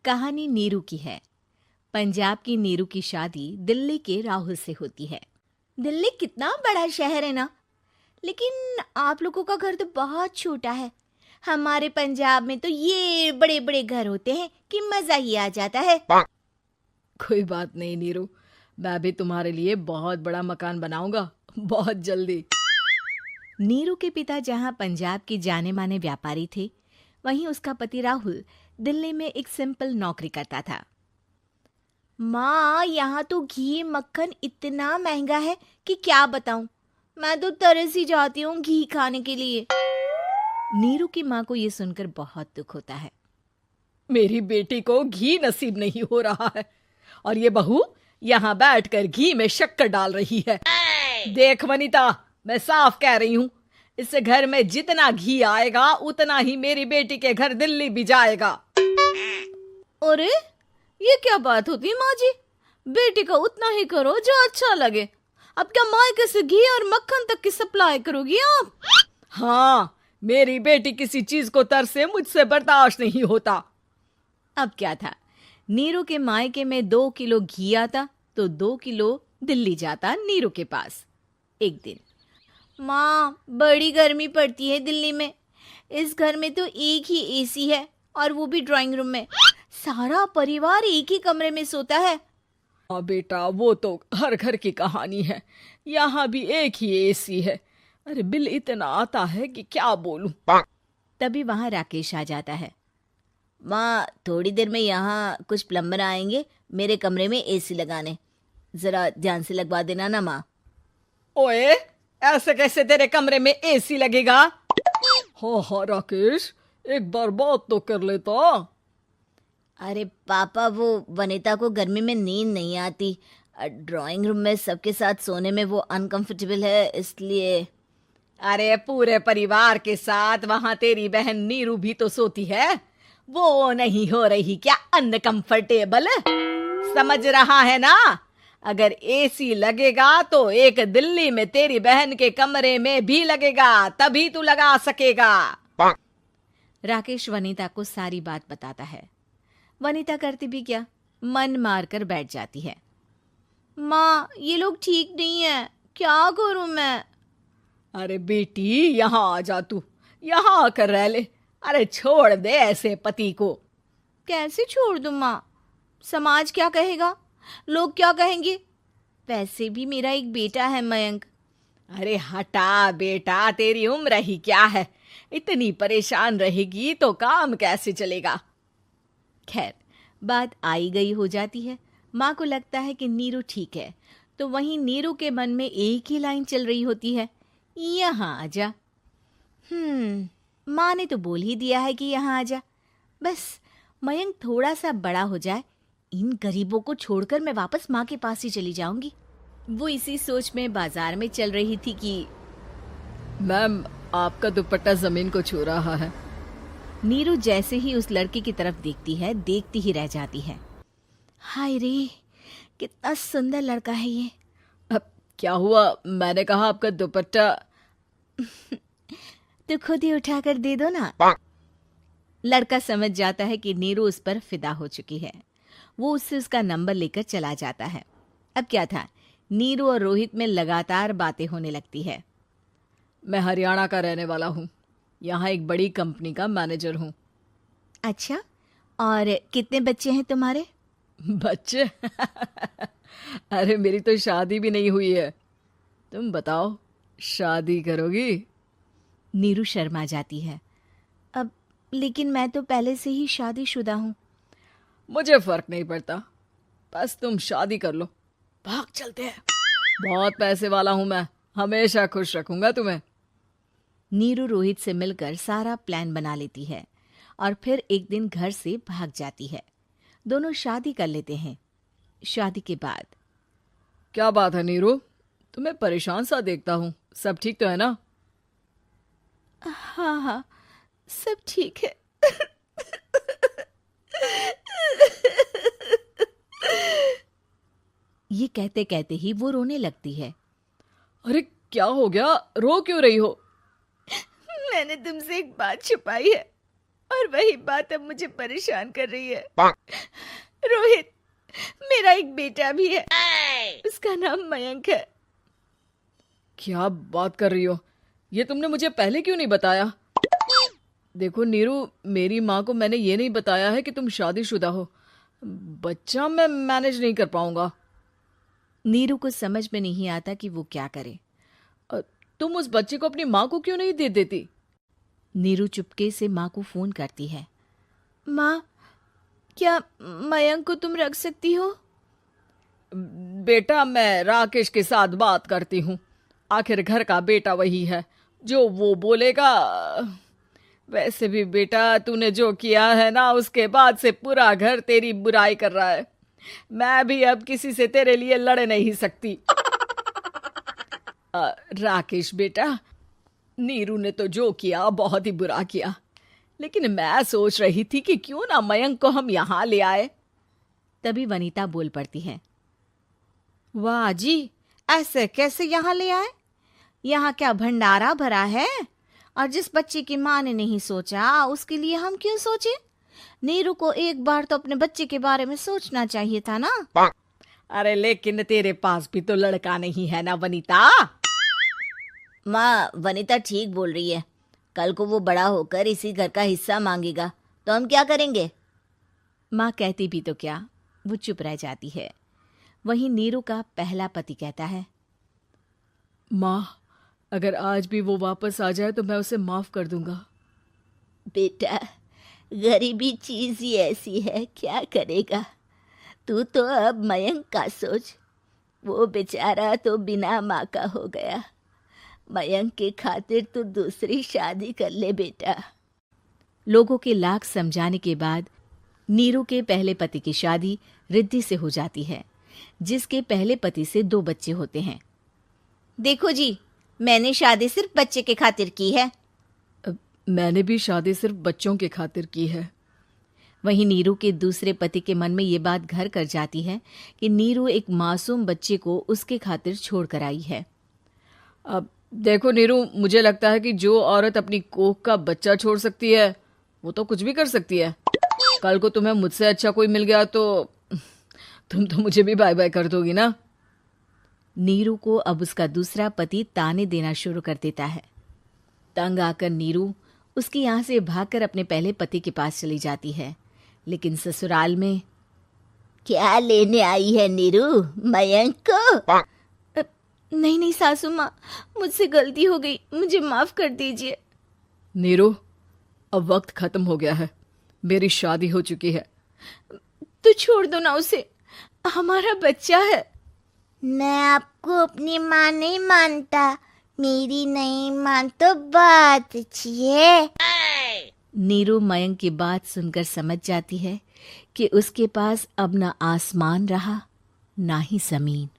कहानी नीरू की है। पंजाब की नीरू की शादी दिल्ली के राहुल से होती है। दिल्ली कितना बड़ा शहर है ना, लेकिन आप लोगों का घर तो बहुत छोटा है। हमारे पंजाब में तो ये बड़े बड़े घर होते हैं कि मजा ही आ जाता है। कोई बात नहीं नीरू, मैं भी तुम्हारे लिए बहुत बड़ा मकान बनाऊंगा, बहुत जल्दी। नीरू के पिता जहाँ पंजाब के जाने माने व्यापारी थे, वहीं उसका पति राहुल दिल्ली में एक सिंपल नौकरी करता था। माँ, यहाँ तो घी मक्खन इतना महंगा है कि क्या बताऊं। मैं तो तरस ही जाती हूँ घी खाने के लिए। नीरू की माँ को ये सुनकर बहुत दुख होता है। मेरी बेटी को घी नसीब नहीं हो रहा है और ये बहू यहाँ बैठकर घी में शक्कर डाल रही है। देख वनिता, मैं साफ कह रही हूँ, इस घर में जितना घी आएगा उतना ही मेरी बेटी के घर दिल्ली भी जाएगा। अरे ये क्या बात होती है माँ जी? बेटी का उतना ही करो जो अच्छा लगे। अब क्या मायके से घी और मक्खन तक की सप्लाई करोगी आप? हाँ, मेरी बेटी किसी चीज को तरसे मुझसे बर्दाश्त नहीं होता। अब क्या था, नीरू के मायके में 2 किलो घी आता तो 2 किलो दिल्ली जाता नीरू के पास। एक दिन, माँ बड़ी गर्मी पड़ती है दिल्ली में। इस घर में तो एक ही एसी है और वो भी ड्राइंग रूम में। सारा परिवार एक ही कमरे में सोता है। हाँ बेटा, वो तो हर घर की कहानी है। यहाँ भी एक ही एसी है। अरे बिल इतना आता है कि क्या बोलूं। तभी वहां राकेश आ जाता है। माँ, थोड़ी देर में यहाँ कुछ प्लम्बर आएंगे मेरे कमरे में एसी लगाने। जरा ध्यान से लगवा देना ना माँ। ओए, ऐसे कैसे तेरे कमरे में एसी लगेगा? हाँ राकेश, एक बार बात तो कर लेता। अरे पापा, वो वनिता को गर्मी में नींद नहीं आती। ड्राइंग रूम में सबके साथ सोने में वो अनकंफर्टेबल है, इसलिए। अरे पूरे परिवार के साथ वहां तेरी बहन नीरू भी तो सोती है। वो नहीं हो रही क्या अनकंफर्टेबल? समझ रहा है ना? अगर एसी लगेगा तो एक दिल्ली में तेरी बहन के कमरे में भी लगेगा, तभी तू लगा सकेगा। राकेश वनिता को सारी बात बताता है। वनिता करती भी क्या, मन मार कर बैठ जाती है। माँ, ये लोग ठीक नहीं है, क्या करूं मैं? अरे बेटी, यहाँ आ जा, तू यहाँ आकर रह ले। अरे छोड़ दे ऐसे पति को। कैसे छोड़ दूं माँ? समाज क्या कहेगा, लोग क्या कहेंगे? वैसे भी मेरा एक बेटा है मयंक। अरे हटा बेटा, तेरी उम्र ही क्या है? इतनी परेशान रहेगी तो काम कैसे चलेगा? खैर, बात आई गई हो जाती है। माँ को लगता है कि नीरू ठीक है, तो वहीं नीरू के मन में एक ही लाइन चल रही होती है, यहाँ आजा। माँ ने तो बोल ही दिया है कि यहाँ आजा। बस मयंक थोड़ा सा बड़ा हो जाए, इन गरीबों को छोड़कर मैं वापस माँ के पास ही चली जाऊंगी। वो इसी सोच में बाजार में चल रही थी कि मैम, आपका दुपट्टा जमीन को छू रहा है। नीरू जैसे ही उस लड़के की तरफ देखती है, देखती ही रह जाती है। हाय रे, कितना सुंदर लड़का है ये। अब क्या हुआ? मैंने कहा आपका दुपट्टा। तो खुद ही उठाकर दे दो ना। लड़का समझ जाता है कि नीरू उस पर फिदा हो चुकी है। वो उससे उसका नंबर लेकर चला जाता है। अब क्या था, नीरू और रोहित में लगातार बातें होने लगती है। मैं हरियाणा का रहने वाला हूँ, यहाँ एक बड़ी कंपनी का मैनेजर हूँ। अच्छा, और कितने बच्चे हैं तुम्हारे? बच्चे? अरे मेरी तो शादी भी नहीं हुई है। तुम बताओ, शादी करोगी? नीरू शर्मा जाती है। अब लेकिन मैं तो पहले से ही शादीशुदा हूँ। मुझे फर्क नहीं पड़ता, बस तुम शादी कर लो, भाग चलते हैं। बहुत पैसे वाला हूं मैं, हमेशा खुश रखूंगा तुम्हें। नीरू रोहित से मिलकर सारा प्लान बना लेती है और फिर एक दिन घर से भाग जाती है। दोनों शादी कर लेते हैं। शादी के बाद, क्या बात है नीरू, तुम्हें परेशान सा देखता हूँ, सब ठीक तो है ना? हाँ हाँ, सब ठीक है। ये कहते कहते ही वो रोने लगती है। अरे क्या हो गया, रो क्यों रही हो? मैंने तुमसे एक बात छुपाई है। और वही बात अब मुझे परेशान कर रही है। रोहित, मेरा एक बेटा भी है, उसका नाम मयंक है। क्या बात कर रही हो? ये तुमने मुझे पहले क्यों नहीं बताया? देखो नीरू, मेरी माँ को मैंने ये नहीं बताया है कि तुम शादीशुदा हो। बच्चा मैं मैनेज नहीं कर पाऊंगा। नीरू को समझ में नहीं आता कि वो क्या करे। तुम उस बच्चे को अपनी माँ को क्यों नहीं दे देती? नीरू चुपके से माँ को फोन करती है। माँ, क्या मयंक को तुम रख सकती हो? बेटा, मैं राकेश के साथ बात करती हूँ। आखिर घर का बेटा वही है, जो वो बोलेगा। वैसे भी बेटा, तूने जो किया है ना, उसके बाद से पूरा घर तेरी बुराई कर रहा है। मैं भी अब किसी से तेरे लिए लड़ नहीं सकती। राकेश बेटा, नीरू ने तो जो किया बहुत ही बुरा किया, लेकिन मैं सोच रही थी कि क्यों ना मयंक को हम यहाँ ले आए। तभी वनीता बोल पड़ती है। वाह जी, ऐसे कैसे यहाँ ले आए? यहाँ क्या भंडारा भरा है? और जिस बच्चे की माँ ने नहीं सोचा, उसके लिए हम क्यों सोचे? नीरू को एक बार तो अपने बच्चे के बारे में सोचना चाहिए था ना। अरे लेकिन तेरे पास भी तो लड़का नहीं है ना वनीता। माँ, वनीता ठीक बोल रही है। कल को वो बड़ा होकर इसी घर का हिस्सा मांगेगा तो हम क्या करेंगे? माँ कहती भी तो क्या, वो चुप रह जाती है। वहीं नीरू का पहला पति कहता है। माँ, अगर आज भी वो वापस आ जाए तो मैं उसे माफ कर दूंगा। बेटा, गरीबी चीज ही ऐसी है, क्या करेगा? तू तो अब मयंक का सोच। वो बेचारा तो बिना माँ का हो गया। मयंक के खातिर तू दूसरी शादी कर ले बेटा। लोगों के लाख समझाने के बाद नीरू के पहले पति की शादी रिद्धि से हो जाती है, जिसके पहले पति से 2 बच्चे होते हैं। देखो जी, मैंने शादी सिर्फ बच्चे के खातिर की है। मैंने भी शादी सिर्फ बच्चों के खातिर की है। वहीं नीरू के दूसरे पति के मन में ये बात घर कर जाती है कि नीरू एक मासूम बच्चे को उसके खातिर छोड़ कर आई है। अब देखो नीरू, मुझे लगता है कि जो औरत अपनी कोख का बच्चा छोड़ सकती है, वो तो कुछ भी कर सकती है। कल को तुम्हें मुझसे अच्छा कोई मिल गया तो तुम तो मुझे भी बाय बाय कर दोगी ना। नीरू को अब उसका दूसरा पति ताने देना शुरू कर देता है। तंग आकर नीरू उसकी यहाँ से भागकर अपने पहले पति के पास चली जाती है, लेकिन ससुराल में क्या लेने आई है नीरू, मयंक को? नहीं नहीं सासू माँ, मुझसे गलती हो गई, मुझे माफ कर दीजिए। नीरू, अब वक्त खत्म हो गया है, मेरी शादी हो चुकी है। तो छोड़ दो ना उसे, हमारा बच्चा है। मैं आपको अपनी माँ नहीं मानता, मेरी नहीं मान तो बात अच्छी है। नीरू मयंक की बात सुनकर समझ जाती है कि उसके पास अब ना आसमान रहा ना ही जमीन।